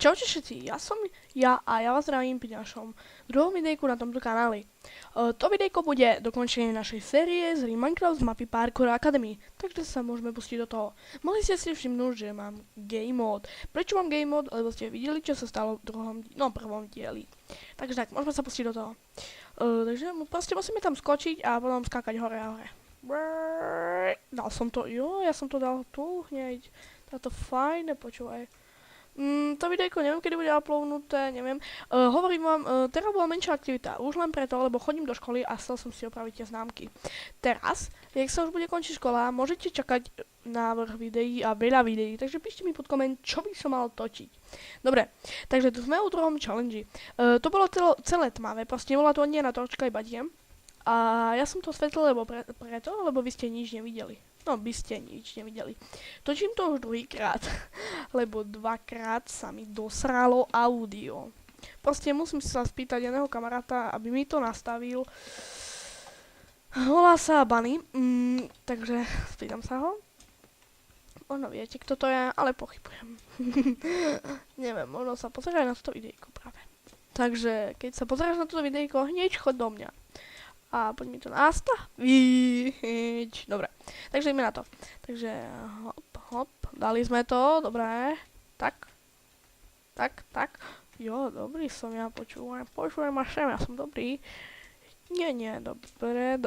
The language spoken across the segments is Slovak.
Čaute všetci, ja vás zdravím pri našom druhom videjku na tomto kanáli. To videjko bude dokončenie našej série z Minecraft z mapy Parkour Academy, takže sa môžeme pustiť do toho. Mohli ste si všimnúť, že mám game mode. Prečo mám game mode? Lebo ste videli, čo sa stalo v prvom dieli. Takže tak, môžeme sa pustiť do toho. Takže proste musíme tam skočiť a potom skákať hore a hore. Dal som to, ja som to dal tu hneď. Táto fajné, počúvaj. To videjko neviem, kedy bude uploadnuté, neviem. Hovorím vám, teraz bola menšia aktivita, už len preto, lebo chodím do školy a chcel som si opraviť tie známky. Teraz, keď sa už bude končiť škola, môžete čakať návrh videí a veľa videí, takže píšte mi pod koment, čo by som mal točiť. Dobre, takže tu sme u druhom challenge. To bolo celé tmavé, proste nebola to ani jedna torčka, iba diem. A ja som to svetlil preto, lebo vy ste nič nevideli. No, by ste nič nevideli. Točím to už druhýkrát, lebo dvakrát sa mi dosralo audio. Proste musím sa spýtať jedného kamaráta, aby mi to nastavil. Volá sa Bunny, takže spýtam sa ho. Možno viete, kto to je, ale pochybujem. Neviem, možno sa pozeraj na toto videjko práve. Takže, keď sa pozeráš na toto videjko, hneď chod do mňa. A poď mi to nastaviť. Dobre, takže ideme na to. Takže hop, dali sme to, dobre. Tak. Jo, dobrý som ja, počúvaj ma šem, ja som dobrý. Nie, dobre.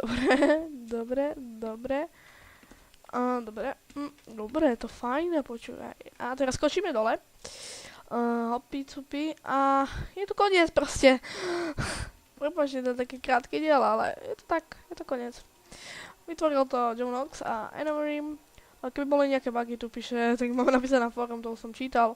Dobre, to fajné, počúvaj. A teraz skočíme dole. Hopi, cupi a je tu koniec proste. Prepáčte, to je taký krátky diel, ale je to tak, je to koniec. Vytvoril to Jonox a Enoverim. Keby boli nejaké bugy, tu píše, tak mám napísané na fórum, to som čítal.